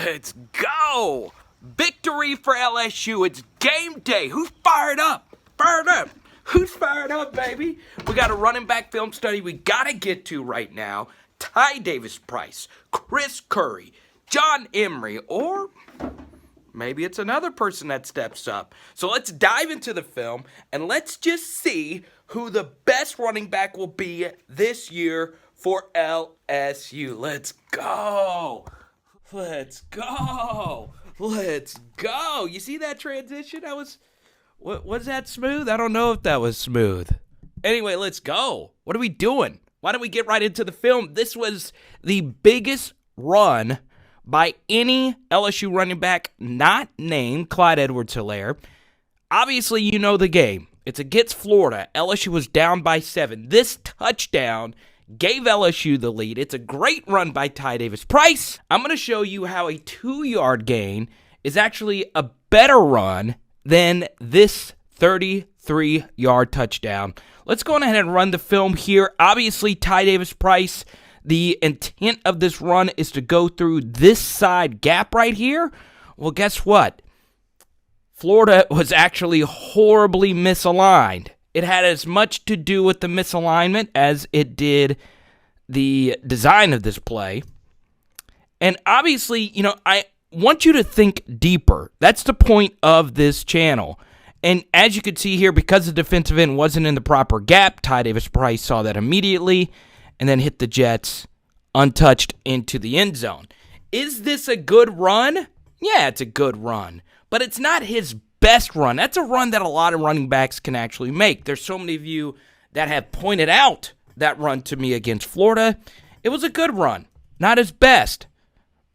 Let's go! Victory for LSU. It's game day. Who's fired up? Fired up. Who's fired up, baby? We got a running back film study we got to get to right now. Ty Davis-Price, Chris Curry, John Emery, or maybe it's another person that steps up. So let's dive into the film, and let's just see who the best running back will be this year for LSU. Let's go. Let's go. Let's go. You see that transition? Was that smooth? I don't know if that was smooth. Anyway, let's go. What are we doing? Why don't we get right into the film? This was the biggest run by any LSU running back not named Clyde Edwards-Helaire. Obviously, you know the game. It's against Florida. LSU was down by 7. This touchdown gave LSU the lead. It's a great run by Ty Davis-Price. I'm going to show you how a 2-yard gain is actually a better run than this 33-yard touchdown. Let's go ahead and run the film here. Obviously, Ty Davis-Price, the intent of this run is to go through this side gap right here. Well, guess what? Florida was actually horribly misaligned. It had as much to do with the misalignment as it did the design of this play. And obviously, I want you to think deeper. That's the point of this channel. And as you can see here, because the defensive end wasn't in the proper gap, Ty Davis-Price saw that immediately and then hit the Jets untouched into the end zone. Is this a good run? Yeah, it's a good run. But it's not his best run. That's a run that a lot of running backs can actually make. There's so many of you that have pointed out that run to me against Florida. It was a good run, not his best.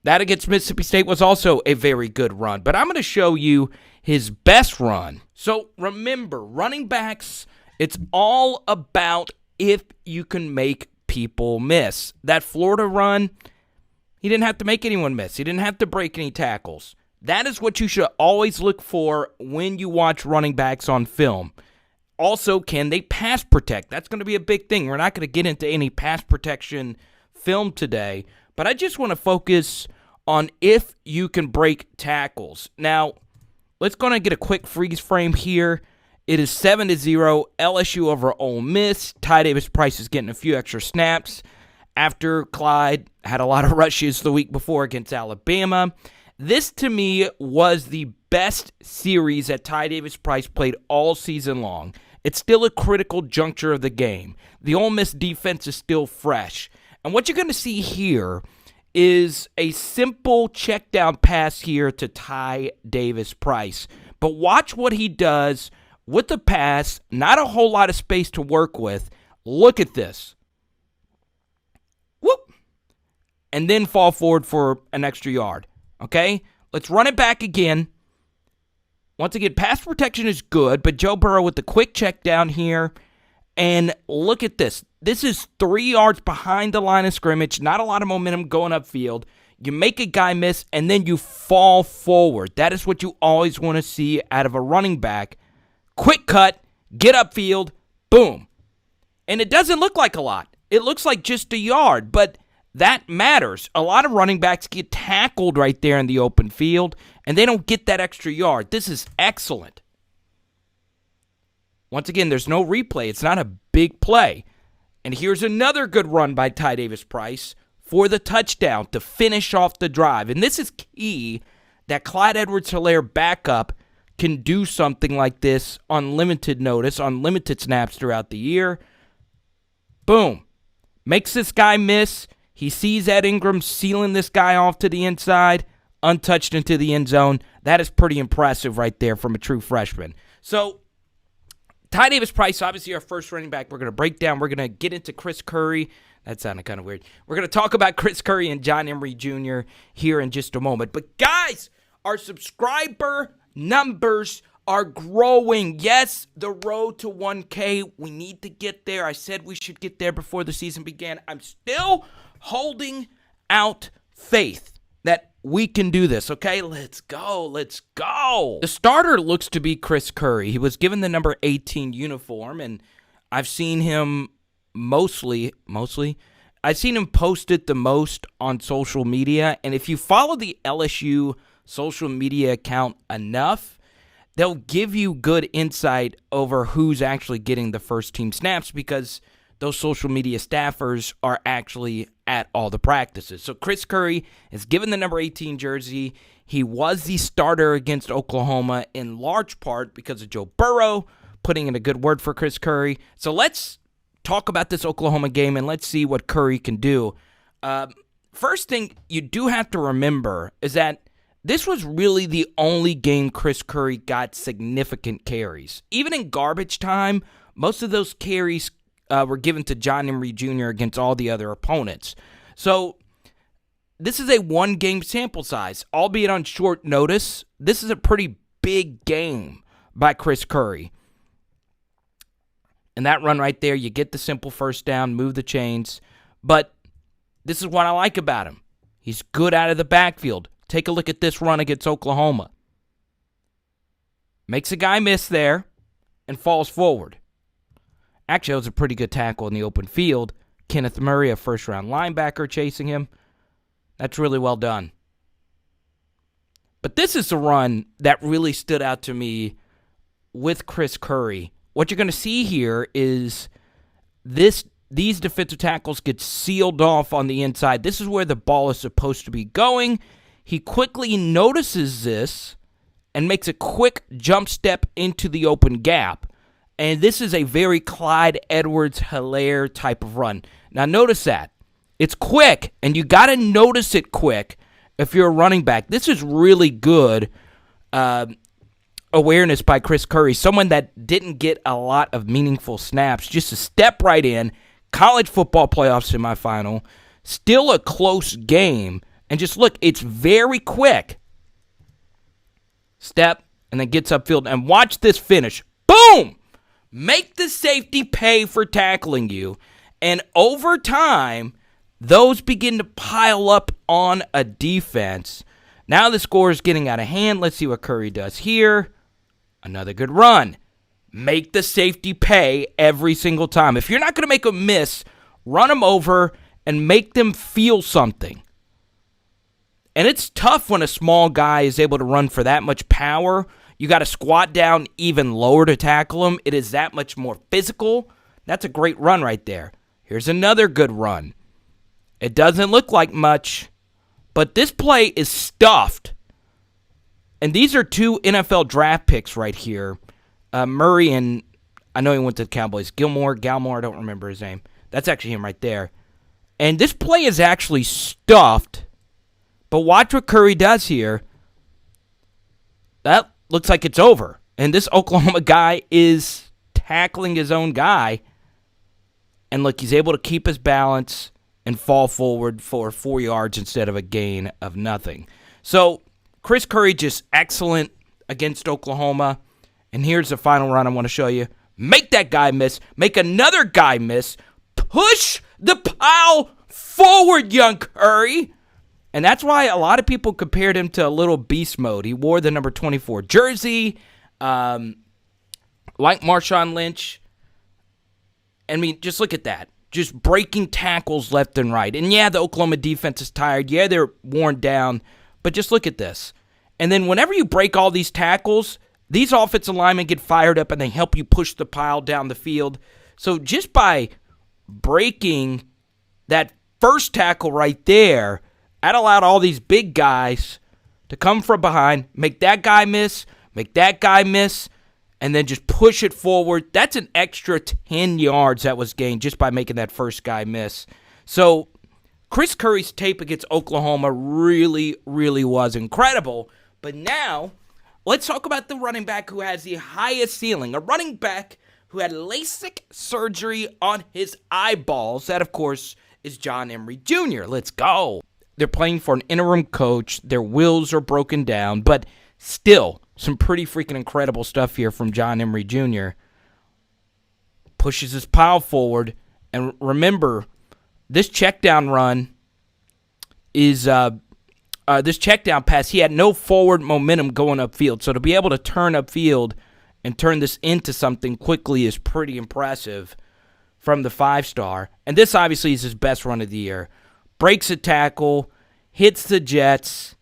That against Mississippi State was also a very good run. But I'm going to show you his best run. So remember, running backs, it's all about if you can make people miss. That Florida run, he didn't have to make anyone miss. He didn't have to break any tackles. That is what you should always look for when you watch running backs on film. Also, can they pass protect? That's going to be a big thing. We're not going to get into any pass protection film today, but I just want to focus on if you can break tackles. Now, let's go and get a quick freeze frame here. It is 7-0, LSU over Ole Miss. Ty Davis-Price is getting a few extra snaps after Clyde had a lot of rushes the week before against Alabama. This, to me, was the best series that Ty Davis-Price played all season long. It's still a critical juncture of the game. The Ole Miss defense is still fresh. And what you're going to see here is a simple check down pass here to Ty Davis-Price. But watch what he does with the pass. Not a whole lot of space to work with. Look at this. Whoop. And then fall forward for an extra yard. Okay? Let's run it back again. Once again, pass protection is good, but Joe Burrow with the quick check down here. And look at this. This is 3 yards behind the line of scrimmage. Not a lot of momentum going upfield. You make a guy miss, and then you fall forward. That is what you always want to see out of a running back. Quick cut, get upfield, boom. And it doesn't look like a lot. It looks like just a yard, but that matters. A lot of running backs get tackled right there in the open field, and they don't get that extra yard. This is excellent. Once again, there's no replay. It's not a big play. And here's another good run by Ty Davis-Price for the touchdown to finish off the drive. And this is key that Clyde Edwards-Helaire backup can do something like this on limited notice, on limited snaps throughout the year. Boom. Makes this guy miss. He sees Ed Ingram sealing this guy off to the inside, untouched into the end zone. That is pretty impressive right there from a true freshman. So, Ty Davis-Price, obviously our first running back. We're going to break down. We're going to get into Chris Curry. That sounded kind of weird. We're going to talk about Chris Curry and John Emery Jr. here in just a moment. But, guys, our subscriber numbers are growing. Yes, the road to 1K. We need to get there. I said we should get there before the season began. I'm still holding out faith that we can do this, okay? Let's go. Let's go. The starter looks to be Chris Curry. He was given the number 18 uniform, and I've seen him mostly I've seen him post it the most on social media, and if you follow the LSU social media account enough, they'll give you good insight over who's actually getting the first team snaps because those social media staffers are actually at all the practices. So Chris Curry is given the number 18 jersey. He was the starter against Oklahoma in large part because of Joe Burrow putting in a good word for Chris Curry. So let's talk about this Oklahoma game and let's see what Curry can do. First thing you do have to remember is that this was really the only game Chris Curry got significant carries. Even in garbage time, most of those carries were given to John Emery Jr. against all the other opponents. So this is a one-game sample size, albeit on short notice. This is a pretty big game by Chris Curry. And that run right there, you get the simple first down, move the chains. But this is what I like about him. He's good out of the backfield. Take a look at this run against Oklahoma. Makes a guy miss there and falls forward. Actually, it was a pretty good tackle in the open field. Kenneth Murray, a first-round linebacker, chasing him. That's really well done. But this is the run that really stood out to me with Chris Curry. What you're going to see here is these defensive tackles get sealed off on the inside. This is where the ball is supposed to be going. He quickly notices this and makes a quick jump step into the open gap. And this is a very Clyde Edwards-Helaire type of run. Now notice that. It's quick, and you got to notice it quick if you're a running back. This is really good awareness by Chris Curry, someone that didn't get a lot of meaningful snaps, just to step right in, college football playoff semifinal, still a close game, and just look, it's very quick. Step, and then gets upfield, and watch this finish. Boom! Make the safety pay for tackling you, and over time, those begin to pile up on a defense. Now the score is getting out of hand. Let's see what Curry does here. Another good run. Make the safety pay every single time. If you're not going to make them miss, run them over and make them feel something. And it's tough when a small guy is able to run for that much power. You got to squat down even lower to tackle him. It is that much more physical. That's a great run right there. Here's another good run. It doesn't look like much, but this play is stuffed. And these are two NFL draft picks right here. Murray and, I know he went to the Cowboys. Galmore, I don't remember his name. That's actually him right there. And this play is actually stuffed. But watch what Curry does here. That looks like it's over. And this Oklahoma guy is tackling his own guy. And look, he's able to keep his balance and fall forward for 4 yards instead of a gain of nothing. So, Chris Curry just excellent against Oklahoma. And here's the final run I want to show you. Make that guy miss. Make another guy miss. Push the pile forward, young Curry. And that's why a lot of people compared him to a little beast mode. He wore the number 24 jersey, like Marshawn Lynch. I mean, just look at that. Just breaking tackles left and right. And yeah, the Oklahoma defense is tired. Yeah, they're worn down. But just look at this. And then whenever you break all these tackles, these offensive linemen get fired up and they help you push the pile down the field. So just by breaking that first tackle right there, that allowed all these big guys to come from behind, make that guy miss, and then just push it forward. That's an extra 10 yards that was gained just by making that first guy miss. So Chris Curry's tape against Oklahoma really, really was incredible. But now, let's talk about the running back who has the highest ceiling. A running back who had LASIK surgery on his eyeballs. That, of course, is John Emery Jr. Let's go. They're playing for an interim coach. Their wheels are broken down. But still, some pretty freaking incredible stuff here from John Emery Jr. Pushes his pile forward. And remember, this check down run is this check down pass. He had no forward momentum going upfield. So to be able to turn upfield and turn this into something quickly is pretty impressive from the 5-star. And this obviously is his best run of the year. Breaks a tackle, hits the Jets,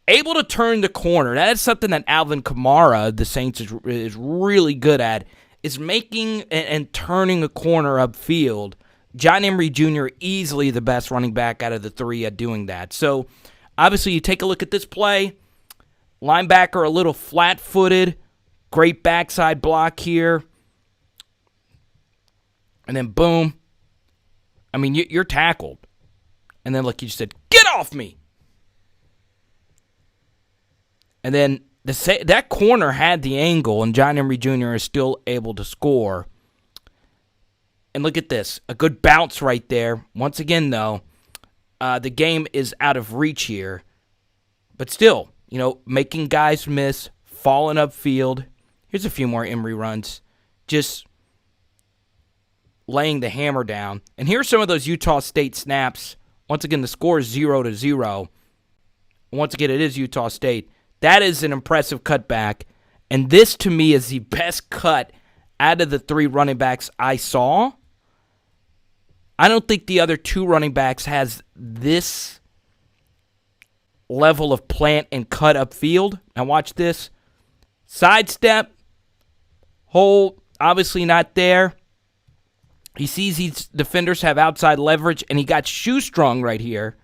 able to turn the corner. That is something that Alvin Kamara, the Saints, is really good at, is making and turning a corner upfield. John Emery Jr. easily the best running back out of the three at doing that. So, obviously, you take a look at this play. Linebacker a little flat-footed. Great backside block here. And then, boom. I mean, you're tackled. And then, like you said, get off me! And then that corner had the angle, and John Emery Jr. is still able to score. And look at this. A good bounce right there. Once again, though, the game is out of reach here. But still, making guys miss, falling upfield. Here's a few more Emery runs. Just laying the hammer down. And here's some of those Utah State snaps. Once again, the score is 0-0. Once again, it is Utah State. That is an impressive cutback. And this, to me, is the best cut out of the three running backs I saw. I don't think the other two running backs has this level of plant and cut upfield. Now watch this. Sidestep. Hole, obviously not there. He sees these defenders have outside leverage, and he got shoestrung right here.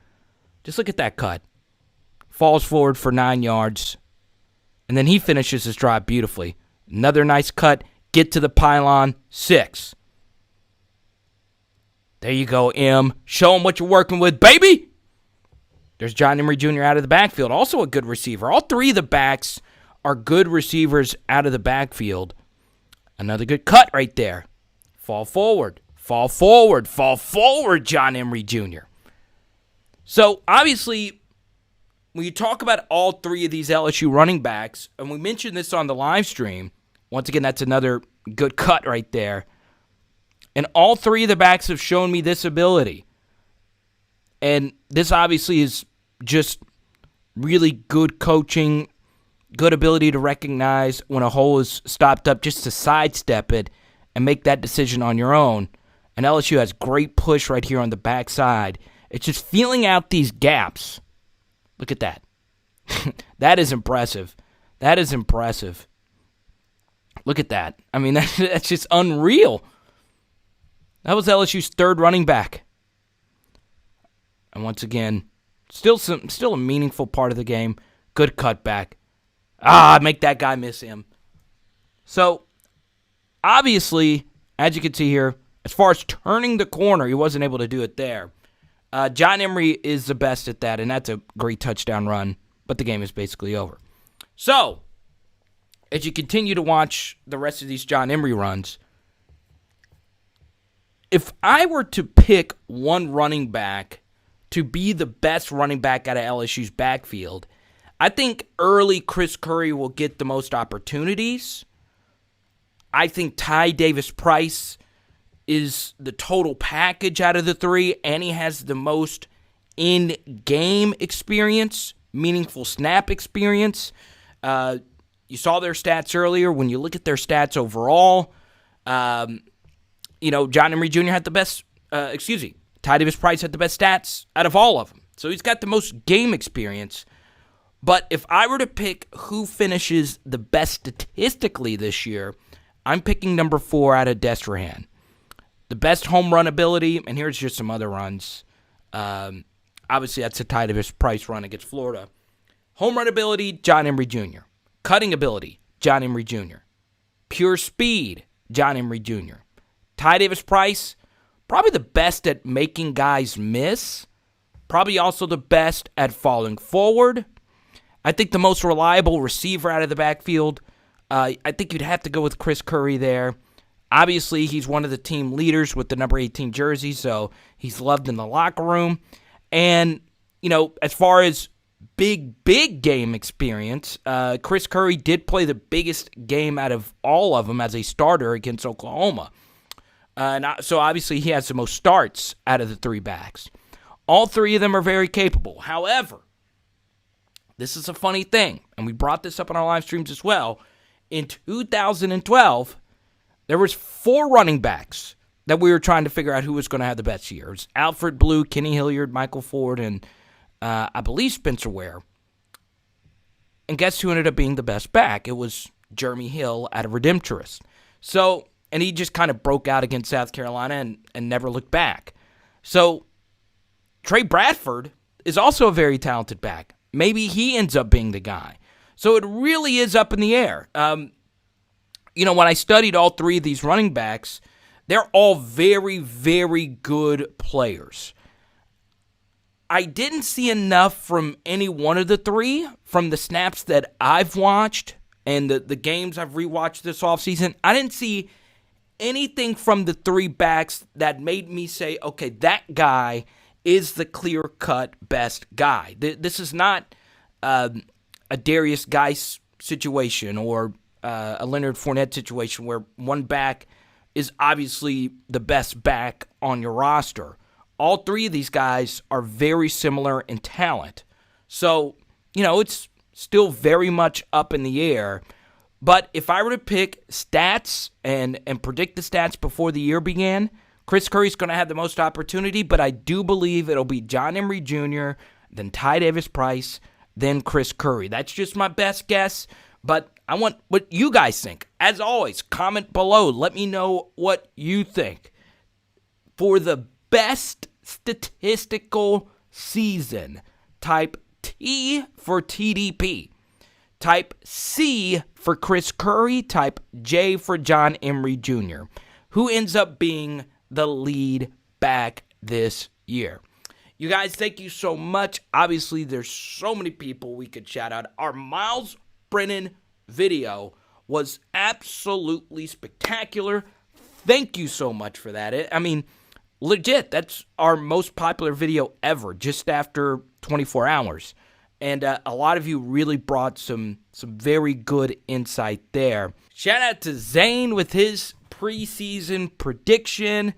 Just look at that cut. Falls forward for 9 yards. And then he finishes his drive beautifully. Another nice cut. Get to the pylon. 6. There you go, M. Show him what you're working with, baby! There's John Emery Jr. out of the backfield. Also a good receiver. All three of the backs are good receivers out of the backfield. Another good cut right there. Fall forward. Fall forward. Fall forward, John Emery Jr. So, obviously, when you talk about all three of these LSU running backs, and we mentioned this on the live stream, once again, that's another good cut right there. And all three of the backs have shown me this ability. And this obviously is just really good coaching, good ability to recognize when a hole is stopped up just to sidestep it and make that decision on your own. And LSU has great push right here on the backside. It's just feeling out these gaps. Look at that. That is impressive. That is impressive. Look at that. I mean, that's just unreal. That was LSU's third running back. And once again, still a meaningful part of the game. Good cutback. Make that guy miss him. So, obviously, as you can see here, as far as turning the corner, he wasn't able to do it there. John Emery is the best at that, and that's a great touchdown run, but the game is basically over. So, as you continue to watch the rest of these John Emery runs, if I were to pick one running back to be the best running back out of LSU's backfield, I think early Chris Curry will get the most opportunities. I think Ty Davis-Price is the total package out of the three, and he has the most in-game experience, meaningful snap experience. You saw their stats earlier. When you look at their stats overall, John Emery Jr. had the best, Ty Davis-Price had the best stats out of all of them. So he's got the most game experience. But if I were to pick who finishes the best statistically this year, I'm picking number 4 out of Destrehan. The best home run ability, and here's just some other runs. Obviously, that's a Ty Davis-Price run against Florida. Home run ability, John Emery Jr. Cutting ability, John Emery Jr. Pure speed, John Emery Jr. Ty Davis-Price, probably the best at making guys miss. Probably also the best at falling forward. I think the most reliable receiver out of the backfield, I think you'd have to go with Chris Curry there. Obviously, he's one of the team leaders with the number 18 jersey, so he's loved in the locker room. And, as far as big game experience, Chris Curry did play the biggest game out of all of them as a starter against Oklahoma. So obviously, he has the most starts out of the three backs. All three of them are very capable. However, this is a funny thing, and we brought this up on our live streams as well. In 2012, there was 4 running backs that we were trying to figure out who was going to have the best year. It was Alfred Blue, Kenny Hilliard, Michael Ford, and I believe Spencer Ware. And guess who ended up being the best back? It was Jeremy Hill out of Redemptorist. So, and he just kind of broke out against South Carolina and never looked back. So, Trey Bradford is also a very talented back. Maybe he ends up being the guy. So it really is up in the air. When I studied all three of these running backs, they're all very, very good players. I didn't see enough from any one of the three from the snaps that I've watched and the games I've rewatched this offseason. I didn't see anything from the three backs that made me say, okay, that guy is the clear-cut best guy. This is not a Darius Geis situation or a Leonard Fournette situation where one back is obviously the best back on your roster. All three of these guys are very similar in talent. So, it's still very much up in the air. But if I were to pick stats and predict the stats before the year began, Chris Curry's going to have the most opportunity, but I do believe it'll be John Emery Jr., then Ty Davis-Price, then Chris Curry. That's just my best guess, but I want what you guys think. As always, comment below. Let me know what you think. For the best statistical season, type T for TDP. Type C for Chris Curry. Type J for John Emery Jr. Who ends up being the lead back this year? You guys, thank you so much. Obviously, there's so many people we could shout out. Our Myles Brennan video was absolutely spectacular. Thank you so much for that. Legit, that's our most popular video ever, just after 24 hours. And a lot of you really brought some very good insight there. Shout out to Zane with his preseason prediction.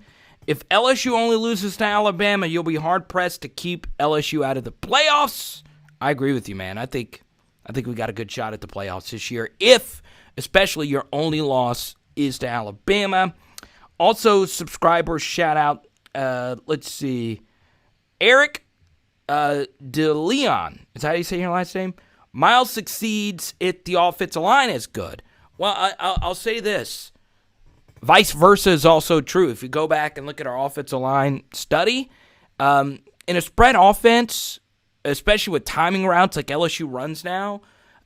If LSU only loses to Alabama, you'll be hard-pressed to keep LSU out of the playoffs. I agree with you, man. I think we got a good shot at the playoffs this year, if especially your only loss is to Alabama. Also, subscribers shout out, let's see, Eric DeLeon. Is that how you say your last name? Myles succeeds if the offensive line is good. Well, I'll say this. Vice versa is also true. If you go back and look at our offensive line study, in a spread offense, especially with timing routes like LSU runs now,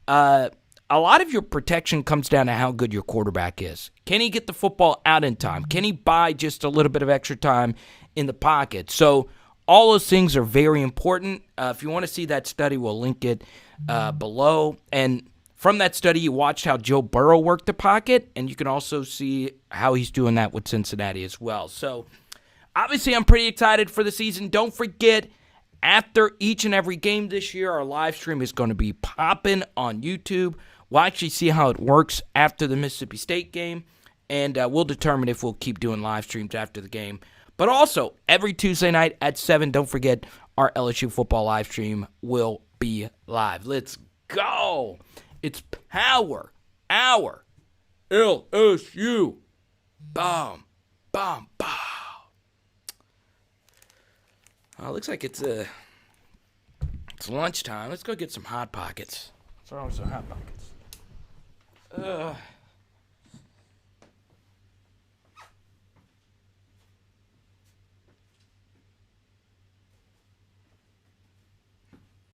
a lot of your protection comes down to how good your quarterback is. Can he get the football out in time? Can he buy just a little bit of extra time in the pocket? So all those things are very important. If you want to see that study, we'll link it below. And from that study, you watched how Joe Burrow worked the pocket, and you can also see how he's doing that with Cincinnati as well. So obviously, I'm pretty excited for the season. Don't forget, after each and every game this year, our live stream is going to be popping on YouTube. We'll actually see how it works after the Mississippi State game, and we'll determine if we'll keep doing live streams after the game. But also, every Tuesday night at 7, don't forget, our LSU football live stream will be live. Let's go. It's Power Hour LSU. Boom, boom, boom. Well, it looks like it's lunchtime. Let's go get some Hot Pockets. What's wrong with some Hot Pockets?